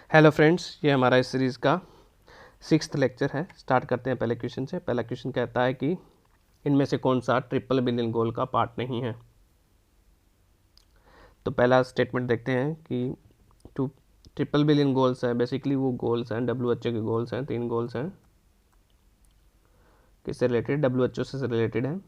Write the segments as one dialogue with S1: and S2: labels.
S1: Hello friends, ये हमारा इस सीरीज़ का 6th लेक्चर है। स्टार्ट करते हैं पहले क्वेश्चन से। पहला क्वेश्चन कहता है कि इनमें से कौन सा ट्रिपल बिलियन गोल का पार्ट नहीं है। तो पहला स्टेटमेंट देखते हैं कि टू ट्रिपल बिलियन गोल्स है, बेसिकली वो गोल्स हैं WHO के गोल्स हैं। 3 गोल्स हैं, किससे रिलेटेड? WHO से रिलेटेड है।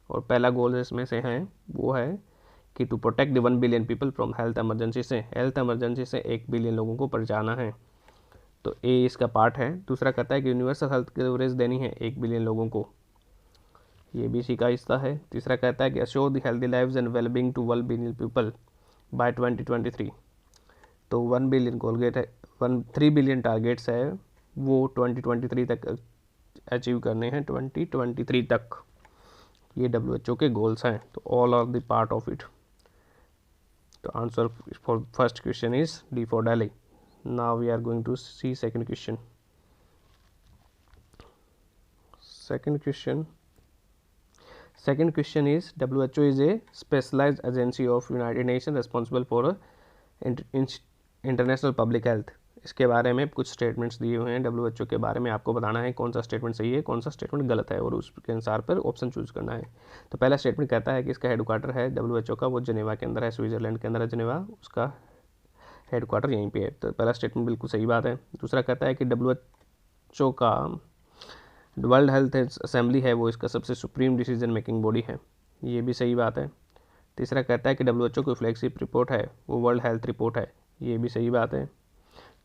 S1: और पहला गोल इसमें से है वो है कि to protect the 1 billion people from health emergency से 1 बिलियन लोगों को बचाना है। तो ए इसका पार्ट है। दूसरा कहता है कि यूनिवर्सल हेल्थ कवरेज देनी है 1 बिलियन लोगों को, ये भी इसी का हिस्सा है। तीसरा कहता है कि assure the healthy lives and wellbeing to 1 billion people by 2023। तो 1 बिलियन गोलगेट है, 3 बिलियन टारगेट्स है वो 2023 तक अचीव करने हैं, 2023 तक। ये WHO के गोल्स हैं। तो all are the part of it. तो answer for first question is D for Delhi. Now we are going to see second question. Second question is WHO is a specialized agency of United Nations responsible for international public health. इसके बारे में कुछ statements दिए हुए हैं WHO के बारे में। आपको बताना है कौन सा स्टेटमेंट सही है, कौन सा स्टेटमेंट गलत है, और उसके अनुसार पर ऑप्शन चूज करना है। तो पहला स्टेटमेंट कहता है कि इसका हेडक्वार्टर है WHO का, वो जिनेवा के अंदर है, स्विट्जरलैंड के अंदर है जिनेवा, उसका हेडक्वार्टर यहीं पे है। तो पहला स्टेटमेंट बिल्कुल सही बात है। दूसरा कहता है कि WHO का वर्ल्ड हेल्थ असेंबली है वो इसका सबसे सुप्रीम डिसीजन मेकिंग बॉडी है, ये भी सही बात है। तीसरा कहता है कि WHO की फ्लैगशिप रिपोर्ट है वो वर्ल्ड हेल्थ रिपोर्ट है, ये भी सही बात है।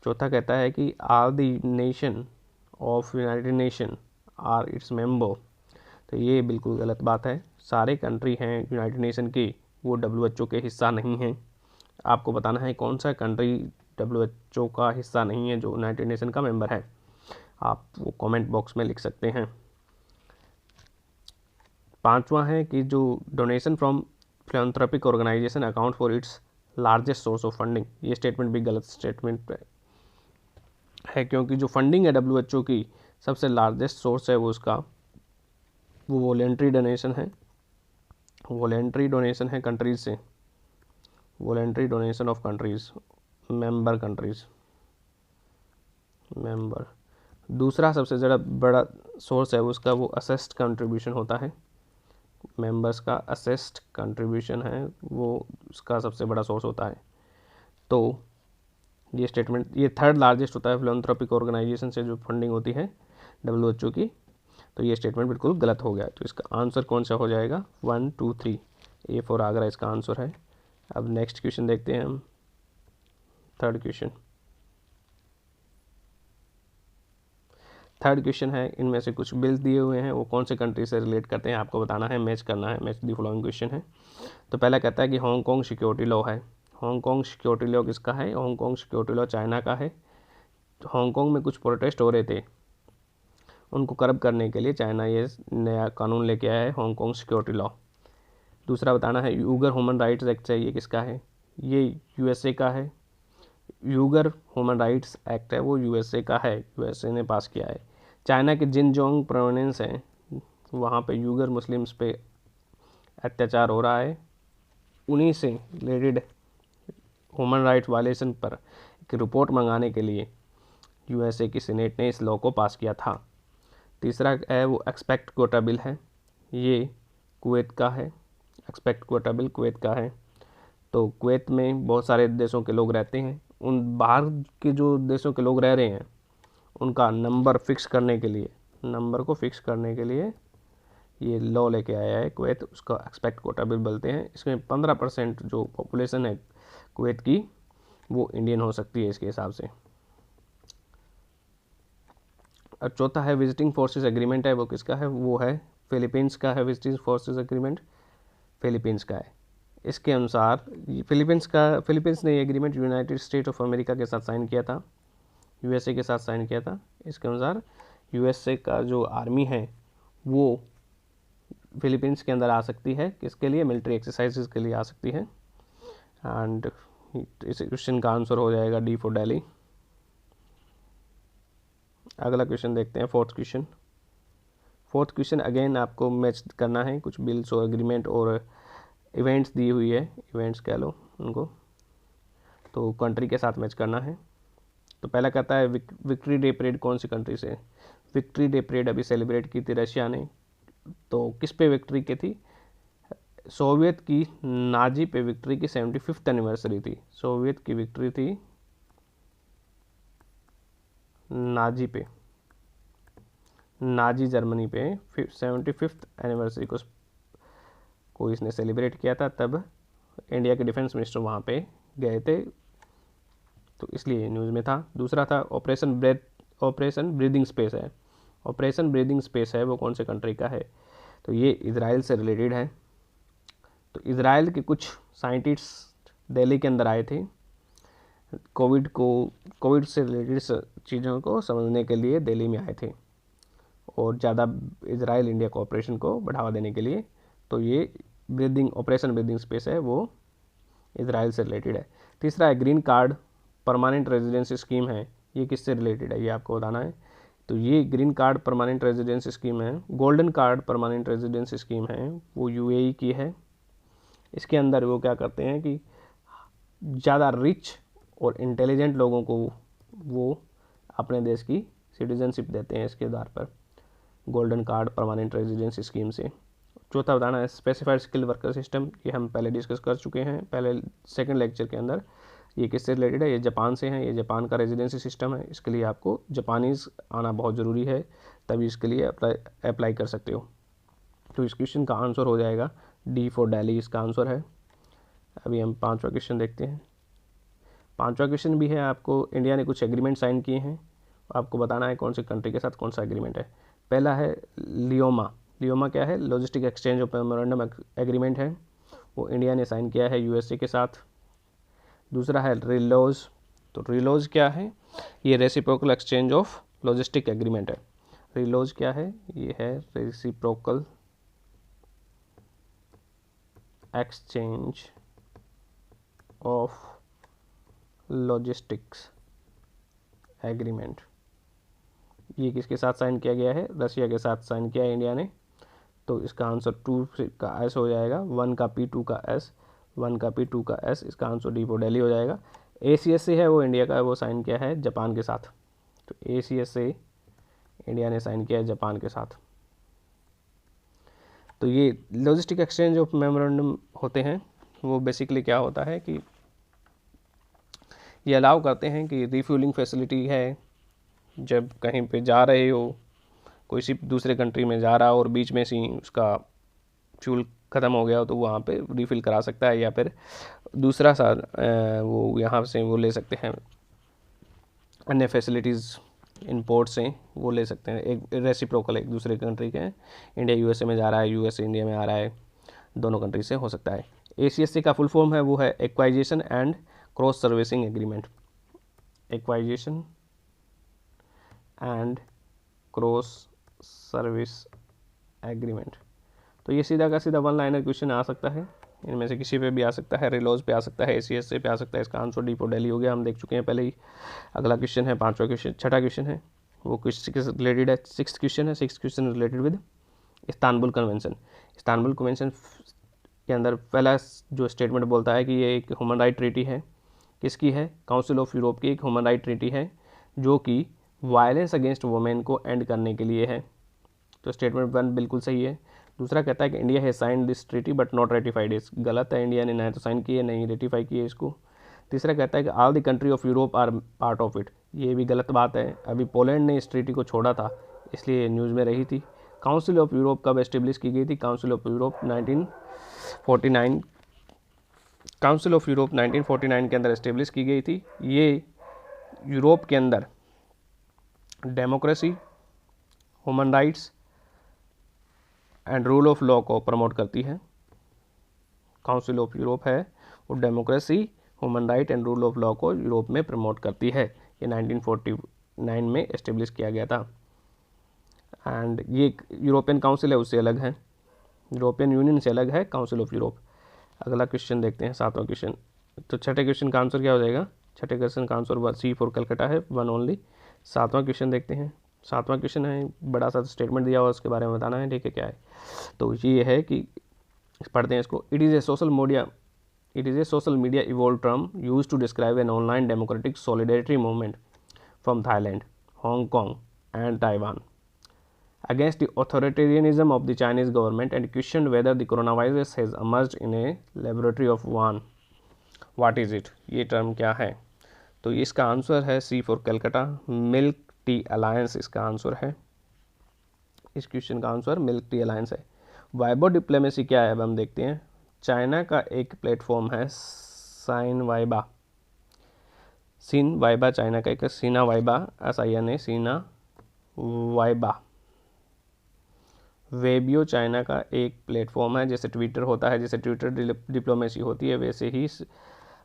S1: चौथा कहता है कि all the nation of United Nation are its member, तो ये बिल्कुल गलत बात है। सारे कंट्री हैं यूनाइटेड नेशन की, वो WHO के हिस्सा नहीं हैं। आपको बताना है कौन सा कंट्री WHO का हिस्सा नहीं है जो यूनाइटेड नेशन का मेंबर है। आप वो कमेंट बॉक्स में लिख सकते हैं। पांचवा है कि जो donation from philanthropic organisation account for its largest source of funding, ये स्टेटमेंट भी गलत स्टेटमेंट है, क्योंकि जो फंडिंग है WHO की सबसे लार्जेस्ट सोर्स है वो उसका वो वॉलेंट्री डोनेशन है कंट्रीज से, voluntary donation of countries, member. दूसरा सबसे ज़्यादा बड़ा सोर्स है उसका वो असेस्ड कंट्रीब्यूशन होता है, मेंबर्स का असेस्ड कंट्रीब्यूशन है वो उसका सबसे बड़ा सोर्स होता है। तो ये स्टेटमेंट, ये थर्ड लार्जेस्ट होता है फिलैंथ्रोपिक ऑर्गेनाइजेशन से जो फंडिंग होती है WHO की। तो ये स्टेटमेंट बिल्कुल गलत हो गया। तो इसका आंसर कौन सा हो जाएगा? 1 2 3, ए फॉर आगरा इसका आंसर है। अब नेक्स्ट क्वेश्चन देखते हैं हम, थर्ड क्वेश्चन है, इनमें से कुछ बिल्स दिए हुए हैं वो कौन से कंट्री से रिलेट करते हैं, आपको बताना है, मैच करना है, मैच दी फॉलोइंग क्वेश्चन है। तो पहला कहता है कि हांगकांग सिक्योरिटी लॉ है। हांगकांग सिक्योरिटी लॉ किसका है? हांगकांग सिक्योरिटी लॉ चाइना का है। तो हांगकांग में कुछ प्रोटेस्ट हो रहे थे, उनको कर्ब करने के लिए चाइना ये नया कानून लेके आया है, हांगकांग सिक्योरिटी लॉ। दूसरा बताना है यूगर ह्यूमन राइट्स एक्ट है, ये किसका है? ये USA का है। यूगर ह्यूमन राइट्स एक्ट है वो USA का है, USA ने पास किया है। चाइना के जिनजोंग प्रोविंस है, वहाँ पे यूगर मुस्लिम्स पे अत्याचार हो रहा है, उन्हीं से रिलेटेड ह्यूमन राइट्स वायलेशन पर एक रिपोर्ट मंगाने के लिए USA की सीनेट ने इस लॉ को पास किया था। तीसरा है वो एक्सपेक्ट क्वोटा बिल है, ये कुवैत का है, एक्सपेक्ट क्वोटा बिल कुवैत का है। तो कुवैत में बहुत सारे देशों के लोग रहते हैं, उन बाहर के जो देशों के लोग रह रहे हैं उनका नंबर को फिक्स करने के लिए ये लॉ लेके आया है कुवैत, उसका एक्सपेक्ट क्वोटा बिल बोलते हैं। इसमें 15% जो पॉपुलेशन है कुवैत की वो इंडियन हो सकती है इसके हिसाब से। और चौथा है विजिटिंग फोर्सेस एग्रीमेंट है, वो किसका है? वो है फिलीपींस का है। विजिटिंग फोर्सेस एग्रीमेंट फिलीपींस का है। इसके अनुसार फिलीपींस ने ये agreement United state of America के साथ साइन किया था, USA के साथ साइन किया था। इसके अनुसार USA का जो आर्मी है वो फिलीपींस के अंदर आ सकती है, किसके लिए? मिलिट्री एक्सरसाइजेज के लिए आ सकती है। एंड इस क्वेश्चन का आंसर हो जाएगा डी फॉर दिल्ली। अगला क्वेश्चन देखते हैं, फोर्थ क्वेश्चन अगेन आपको मैच करना है, कुछ बिल्स और एग्रीमेंट और इवेंट्स दी हुई है, इवेंट्स कह लो उनको, तो कंट्री के साथ मैच करना है। तो पहला कहता है विक्ट्री डे परेड कौन सी कंट्री से? विक्ट्री डे परेड अभी सेलिब्रेट की थी रशिया ने, तो किस पे विक्ट्री की थी? सोवियत की नाजी पे विक्ट्री की 75th एनिवर्सरी थी। सोवियत की विक्ट्री थी नाजी पे, नाजी जर्मनी पे 75th एनिवर्सरी को इसने सेलिब्रेट किया था, तब इंडिया के डिफेंस मिनिस्टर वहाँ पे गए थे, तो इसलिए न्यूज़ में था। दूसरा था ऑपरेशन ब्रीदिंग स्पेस है। ऑपरेशन ब्रीदिंग स्पेस है वो कौन से कंट्री का है? तो ये इजराइल से रिलेटेड है। तो इजराइल के कुछ साइंटिस्ट दिल्ली के अंदर आए थे, कोविड से रिलेटेड चीज़ों को समझने के लिए दिल्ली में आए थे, और ज़्यादा इजराइल इंडिया कोऑपरेशन को बढ़ावा देने के लिए। तो ये ऑपरेशन ब्रीदिंग स्पेस है वो इजराइल से रिलेटेड है। तीसरा है green card permanent residency scheme है, ये किससे रिलेटेड है ये आपको बताना है। तो ये green card permanent residency scheme है, golden card permanent residency scheme है, वो यूएई की है। इसके अंदर वो क्या करते हैं कि ज़्यादा रिच और इंटेलिजेंट लोगों को वो अपने देश की सिटीजनशिप देते हैं इसके आधार पर, golden card permanent residency scheme से। चौथा बताना है स्पेसिफाइड स्किल वर्कर सिस्टम, ये हम पहले डिस्कस कर चुके हैं पहले सेकंड लेक्चर के अंदर। ये किससे रिलेटेड है? ये जापान से है, ये जापान का रेजिडेंसी सिस्टम है। इसके लिए आपको जापानीज़ आना बहुत ज़रूरी है, तभी इसके लिए अप्लाई कर सकते हो। तो इस क्वेश्चन का आंसर हो जाएगा डी फॉर दिल्ली, इसका आंसर है। अभी हम पाँचवा क्वेश्चन देखते हैं। पाँचवा क्वेश्चन भी है आपको, इंडिया ने कुछ एग्रीमेंट साइन किए हैं, आपको बताना है कौन सी कंट्री के साथ कौन सा एग्रीमेंट है। पहला है लियोमा। लियोमा क्या है? Logistic exchange of memorandum agreement है, वो इंडिया ने साइन किया है यूएसए के साथ। दूसरा है रिलोज। तो रिलोज क्या है? ये reciprocal exchange of logistic agreement है। रिलोज क्या है? ये है reciprocal exchange of logistics agreement. ये किसके साथ साइन किया गया है? रशिया के साथ साइन किया है इंडिया ने। तो इसका आंसर 2 का एस हो जाएगा, 1 का पी 2 का एस, 1 का पी 2 का एस, इसका आंसर डी फॉर दिल्ली हो जाएगा। ACSA है वो इंडिया का, वो साइन किया है जापान के साथ। तो ACSA इंडिया ने साइन किया है जापान के साथ। तो ये लॉजिस्टिक एक्सचेंज ऑफ मेमोरेंडम होते हैं, वो बेसिकली क्या होता है कि ये अलाउ करते हैं कि रिफ्यूलिंग फैसिलिटी है, जब कहीं पे जा रहे हो, कोई शिप दूसरे कंट्री में जा रहा हो और बीच में से उसका फ्यूल ख़त्म हो गया हो, तो वहाँ पे रिफ़िल करा सकता है, या फिर दूसरा सा वो यहाँ से वो ले सकते हैं, अन्य फैसिलिटीज़ इंपोर्ट से वो ले सकते हैं। एक रेसिप्रोकल एक दूसरे कंट्री के हैं, इंडिया यूएसए में जा रहा है, यूएसए इंडिया में आ रहा है, दोनों कंट्री से हो सकता है। ACSA का फुल फॉर्म है वो है acquisition and cross servicing agreement. Acquisition and cross service agreement. तो ये सीधा का सीधा वन लाइनर क्वेश्चन आ सकता है, इनमें से किसी पे भी आ सकता है, रिलोज पे आ सकता है, ACSA पे आ सकता है। इसका आंसर डी फॉर दिल्ली हो गया, हम देख चुके हैं पहले ही। अगला क्वेश्चन है पाँचवा क्वेश्चन, छठा क्वेश्चन है वो किससे रिलेटेड है? सिक्स्थ क्वेश्चन है। Sixth question related with Istanbul convention. Istanbul convention के अंदर पहला जो स्टेटमेंट बोलता है कि ये एक ह्यूमन राइट ट्रीटी है। किसकी है? काउंसिल ऑफ यूरोप की एक ह्यूमन राइट ट्रीटी है, जो कि वायलेंस अगेंस्ट वुमेन को एंड करने के लिए है। तो स्टेटमेंट 1 बिल्कुल सही है। दूसरा कहता है कि इंडिया है sign this treaty but not ratified is, गलत है, इंडिया ने ना तो साइन की है नहीं रेटिफाई की है इसको। तीसरा कहता है कि all the country of Europe are part of it, ये भी गलत बात है, अभी पोलैंड ने इस ट्रीटी को छोड़ा था इसलिए न्यूज़ में रही थी। काउंसिल ऑफ यूरोप कब एस्टेब्लिश की गई थी? Council of Europe 1949, council of Europe 1949 के अंदर एस्टेब्लिश की गई थी। ये यूरोप के अंदर democracy, human rights and rule of law को प्रमोट करती है। काउंसिल ऑफ यूरोप है वो democracy, human right and rule of law को यूरोप में प्रमोट करती है। ये 1949 में एस्टेब्लिश किया गया था। एंड ये यूरोपियन काउंसिल है उससे अलग है, यूरोपियन यूनियन से अलग है काउंसिल ऑफ यूरोप। अगला क्वेश्चन देखते हैं, सातवां क्वेश्चन। तो छठे क्वेश्चन का आंसर क्या हो जाएगा? छठे क्वेश्चन का आंसर C फॉर कलकत्ता है, 1 ओनली। सातवां क्वेश्चन देखते हैं। सातवां क्वेश्चन है, बड़ा सा स्टेटमेंट दिया हुआ उसके बारे में बताना है, ठीक है क्या है? तो ये है कि पढ़ते हैं इसको। It is a social media evolve term use to describe an online democratic solidarity movement. From Thailand, Hong Kong and Taiwan against the authoritarianism of the Chinese government and questioned whether the coronavirus has emerged in a laboratory of Wuhan. What is it? ये term क्या है? तो इसका answer है C for Calcutta, milk tea alliance इसका answer है। इस question का आंसर मिल्क टी अलायंस है। वाइबो डिप्लोमेसी क्या है अब हम देखते हैं। चाइना का एक प्लेटफॉर्म है Sina Weibo, Sina Weibo China का एक Sina Weibo, SINA Sina Weibo. Weibo China का एक प्लेटफॉर्म है, जैसे ट्विटर होता है, जैसे ट्विटर डिप्लोमेसी होती है, वैसे ही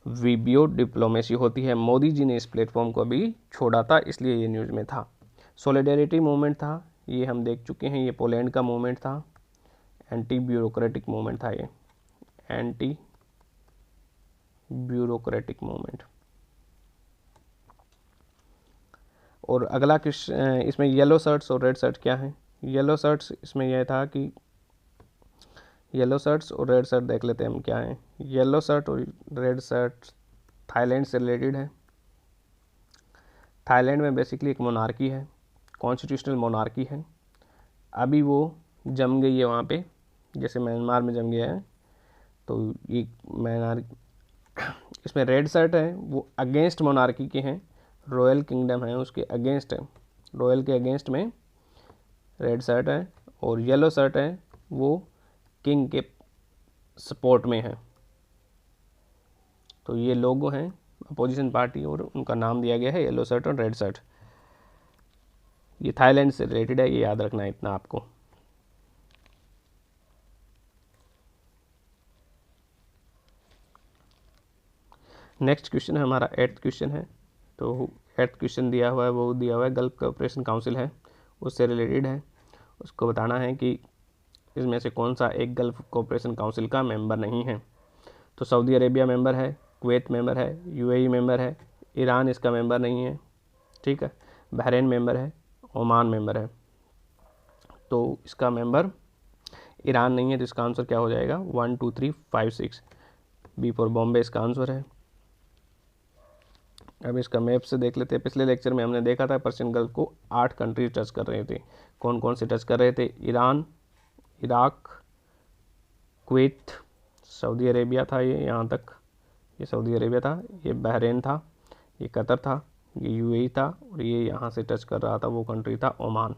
S1: वीबियो डिप्लोमेसी होती है। मोदी जी ने इस प्लेटफॉर्म को अभी छोड़ा था, इसलिए ये न्यूज़ में था। सॉलिडेरिटी मूवमेंट था, ये हम देख चुके हैं, ये पोलैंड का मूवमेंट था। एंटी ब्यूरोक्रेटिक मूवमेंट था ये, एंटी ब्यूरोक्रेटिक मूवमेंट। और अगला क्वेश्चन, इसमें येलो शर्ट्स और रेड शर्ट क्या है। येलो शर्ट्स इसमें यह था कि येलो शर्ट्स और रेड शर्ट देख लेते हैं हम क्या है। येलो शर्ट और रेड शर्ट थाईलैंड से रिलेटेड है। थाईलैंड में बेसिकली एक मोनार्की है, कॉन्स्टिट्यूशनल मोनार्की है। अभी वो जम गई है वहाँ पे, जैसे म्यांमार में जम गया है। तो ये इसमें रेड शर्ट है वो अगेंस्ट मोनार्की के हैं, रॉयल किंगडम है उसके अगेंस्ट है, रॉयल के अगेंस्ट में रेड शर्ट है। और येलो शर्ट है वो किंग के सपोर्ट में है। तो ये लोगो हैं अपोजिशन पार्टी और उनका नाम दिया गया है येलो शर्ट और रेड शर्ट। ये थाईलैंड से रिलेटेड है, ये याद रखना है इतना आपको। नेक्स्ट क्वेश्चन है हमारा 8th क्वेश्चन है। तो 8th क्वेश्चन दिया हुआ है, वो दिया हुआ है गल्फ कोऑपरेशन काउंसिल है, उससे रिलेटेड है। उसको बताना है कि इसमें से कौन सा एक गल्फ कोऑपरेशन काउंसिल का मेंबर नहीं है। तो सऊदी अरेबिया मेंबर है, कुवैत मेंबर है, UAE मेंबर है, ईरान इसका मेंबर नहीं है, ठीक है, बहरीन मेंबर है, ओमान मेंबर है। तो इसका मेंबर ईरान नहीं है, तो इसका आंसर क्या हो जाएगा 1 2 3 5 6, बी फॉर बॉम्बे इसका आंसर है। अब इसका मैप से देख लेते हैं। पिछले लेक्चर में हमने देखा था पर्शियन गल्फ को 8 कंट्रीज टच कर रहे थे। कौन कौन से टच कर रहे थे? Iran, Iraq, Kuwait, Saudi Arabia था, ये यहाँ तक, ये सऊदी अरेबिया था, ये बहरीन था, ये कतर था, ये UAE था, और ये यहाँ से टच कर रहा था वो कंट्री था ओमान।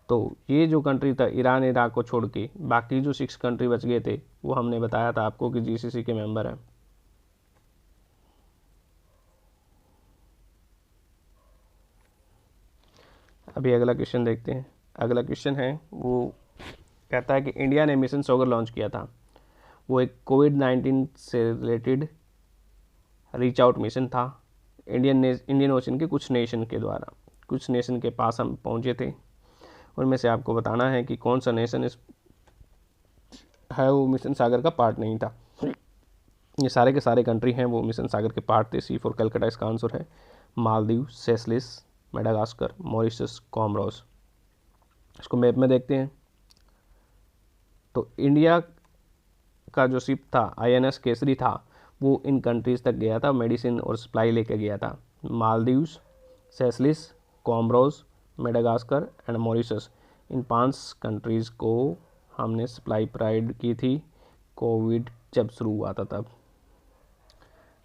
S1: तो ये जो कंट्री था ईरान इराक को छोड़ के बाकी जो 6 कंट्री बच गए थे वो हमने बताया था आपको कि GCC के मेंबर हैं। अभी अगला क्वेश्चन देखते हैं। अगला क्वेश्चन है वो कहता है कि इंडिया ने मिशन सॉगर लॉन्च किया था। वो एक कोविड-19 से रिलेटेड रीच आउट मिशन था। इंडियन ओशन के कुछ नेशन के द्वारा, कुछ नेशन के पास हम पहुंचे थे। उनमें से आपको बताना है कि कौन सा नेशन इस है वो मिशन सागर का पार्ट नहीं था। ये सारे के सारे कंट्री हैं वो मिशन सागर के पार्ट थे। सी फॉर कलकत्ता इसका आंसर है। Maldives, Seychelles, Madagascar, Mauritius, Comoros. इसको मैप में देखते हैं। तो इंडिया का जो शिप था INS केसरी था वो इन कंट्रीज़ तक गया था, मेडिसिन और सप्लाई लेके गया था। Maldives, Seychelles, Comoros, Madagascar and Mauritius, इन 5 कंट्रीज़ को हमने सप्लाई प्रोवाइड की थी कोविड जब शुरू हुआ था तब।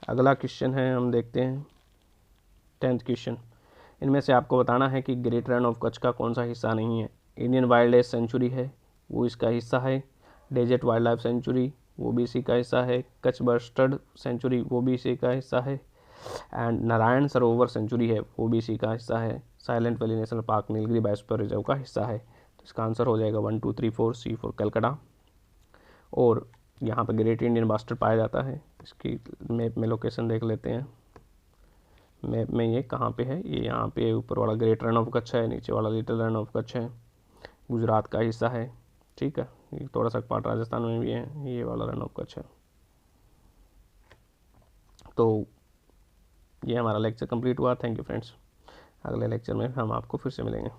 S1: अगला क्वेश्चन है हम देखते हैं 10th क्वेश्चन। इनमें से आपको बताना है कि ग्रेट रन ऑफ कच्छ का कौन सा हिस्सा नहीं है। इंडियन वाइल्ड लाइफ सेंचुरी है वो इसका हिस्सा है। डेजर्ट वाइल्ड लाइफ सेंचुरी वो भी इसी का हिस्सा है। कच्छ बस्टर्ड सेंचुरी वो भी इसी का हिस्सा है। एंड नारायण सरोवर सेंचुरी है वो भी इसी का हिस्सा है। Silent valley national park Nilgiri biosphere reserve का हिस्सा है। तो इसका आंसर हो जाएगा 1 2 3 4 सी फॉर कलकत्ता। और यहाँ पर ग्रेट इंडियन बास्टर्ड पाया जाता है। इसकी मैप में लोकेशन देख लेते हैं। मैप में ये कहाँ पे है, ये यहाँ पे ऊपर वाला ग्रेट रन ऑफ कच्छ है, नीचे वाला लिटिल रन ऑफ कच्छ है, गुजरात का हिस्सा है, ठीक है। ये थोड़ा सा पार्ट राजस्थान में भी है, ये वाला रन ऑफ कच्छ है। तो ये हमारा लेक्चर कंप्लीट हुआ। Thank you friends. अगले लेक्चर में हम आपको फिर से मिलेंगे।